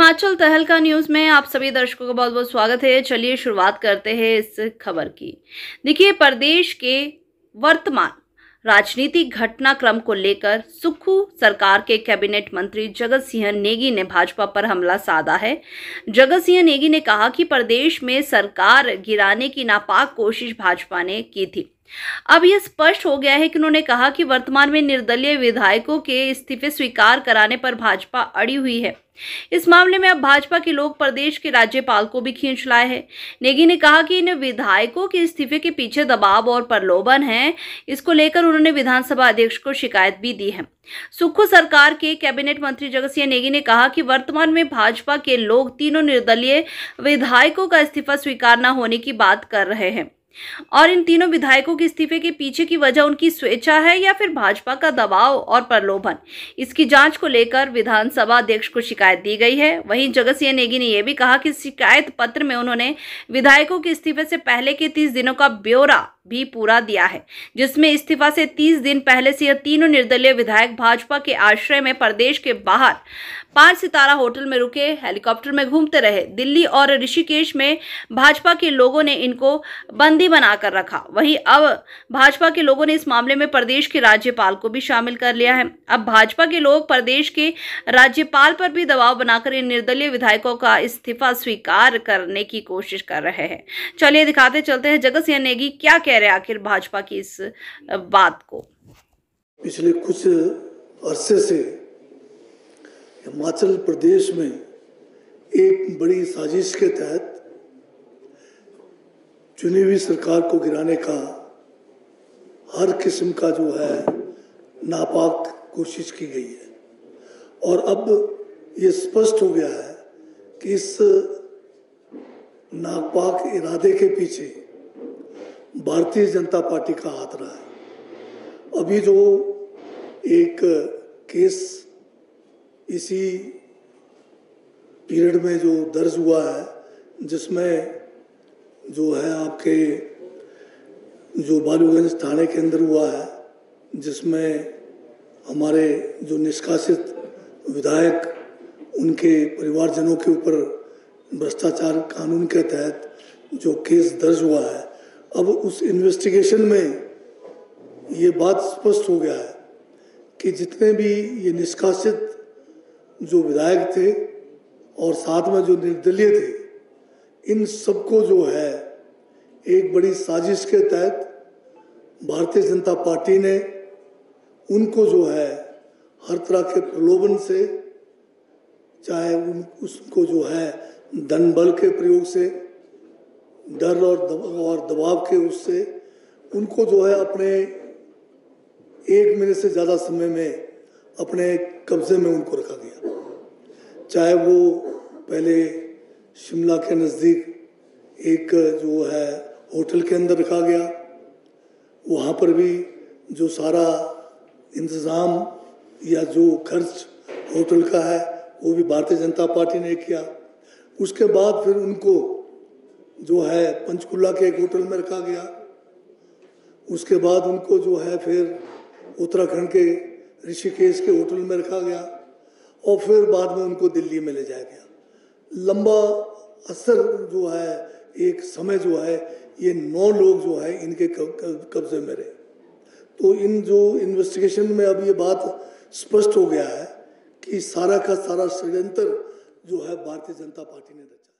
हिमाचल तहलका न्यूज में आप सभी दर्शकों का बहुत बहुत स्वागत है। चलिए शुरुआत करते हैं इस खबर की। देखिए, प्रदेश के वर्तमान राजनीतिक घटनाक्रम को लेकर सुक्खू सरकार के कैबिनेट मंत्री जगत सिंह नेगी ने भाजपा पर हमला साधा है। जगत सिंह नेगी ने कहा कि प्रदेश में सरकार गिराने की नापाक कोशिश भाजपा ने की थी। अब यह स्पष्ट हो गया है कि उन्होंने कहा कि वर्तमान में निर्दलीय विधायकों के इस्तीफे स्वीकार कराने पर भाजपा अड़ी हुई है। इस मामले में अब भाजपा के लोग प्रदेश के राज्यपाल को भी खींच लाए हैं। नेगी ने कहा कि इन विधायकों के इस्तीफे के पीछे दबाव और प्रलोभन है। इसको लेकर उन्होंने विधानसभा अध्यक्ष को शिकायत भी दी है। सुक्खू सरकार के कैबिनेट मंत्री जगत सिंह नेगी ने कहा कि वर्तमान में भाजपा के लोग तीनों निर्दलीय विधायकों का इस्तीफा स्वीकार न होने की बात कर रहे हैं और इन तीनों विधायकों के इस्तीफे के पीछे की वजह उनकी स्वेच्छा है या फिर भाजपा का दबाव और प्रलोभन। इसकी जांच को लेकर विधानसभा अध्यक्ष को शिकायत दी गई है। वहीं जगत सिंह नेगी ने यह भी कहा कि शिकायत पत्र में उन्होंने विधायकों के इस्तीफे से पहले के 30 दिनों का ब्यौरा भी पूरा दिया है, जिसमें इस्तीफा से 30 दिन पहले से यह तीनों निर्दलीय विधायक भाजपा के आश्रय में प्रदेश के बाहर 5 सितारा होटल में रुके, हेलीकॉप्टर में घूमते रहे। दिल्ली और ऋषिकेश में भाजपा के लोगों ने इनको बंदी बनाकर रखा। वहीं अब भाजपा के लोगों ने इस मामले में प्रदेश के राज्यपाल को भी शामिल कर लिया है। अब भाजपा के लोग प्रदेश के राज्यपाल पर भी दबाव बनाकर इन निर्दलीय विधायकों का इस्तीफा स्वीकार करने की कोशिश कर रहे हैं। चलिए दिखाते चलते हैं जगत सिंह नेगी क्या कह रहे हैं आखिर भाजपा की इस बात को। पिछले कुछ अरसे से हिमाचल प्रदेश में एक बड़ी साजिश के तहत चुनी हुई सरकार को गिराने का हर किस्म का जो है नापाक कोशिश की गई है और अब ये स्पष्ट हो गया है कि इस नापाक इरादे के पीछे भारतीय जनता पार्टी का हाथ रहा है। अभी जो एक केस इसी पीरियड में जो दर्ज हुआ है, जिसमें जो है आपके जो बालूगंज थाने के अंदर हुआ है, जिसमें हमारे जो निष्कासित विधायक उनके परिवारजनों के ऊपर भ्रष्टाचार कानून के तहत जो केस दर्ज हुआ है, अब उस इन्वेस्टिगेशन में ये बात स्पष्ट हो गया है कि जितने भी ये निष्कासित जो विधायक थे और साथ में जो निर्दलीय थे, इन सबको जो है एक बड़ी साजिश के तहत भारतीय जनता पार्टी ने उनको जो है हर तरह के प्रलोभन से, चाहे उसको जो है धन बल के प्रयोग से, डर और दबाव के उससे उनको जो है अपने 1 महीने से ज़्यादा समय में अपने कब्जे में उनको रखा गया। चाहे वो पहले शिमला के नज़दीक एक जो है होटल के अंदर रखा गया, वहाँ पर भी जो सारा इंतज़ाम या जो खर्च होटल का है वो भी भारतीय जनता पार्टी ने किया। उसके बाद फिर उनको जो है पंचकुला के एक होटल में रखा गया। उसके बाद उनको जो है फिर उत्तराखंड के ऋषिकेश के होटल में रखा गया और फिर बाद में उनको दिल्ली में ले जाया गया। लंबा असर जो है एक समय जो है ये 9 लोग जो है इनके कब्जे में रहे। तो इन जो इन्वेस्टिगेशन में अब ये बात स्पष्ट हो गया है कि सारा का सारा षड्यंत्र जो है भारतीय जनता पार्टी ने रचा।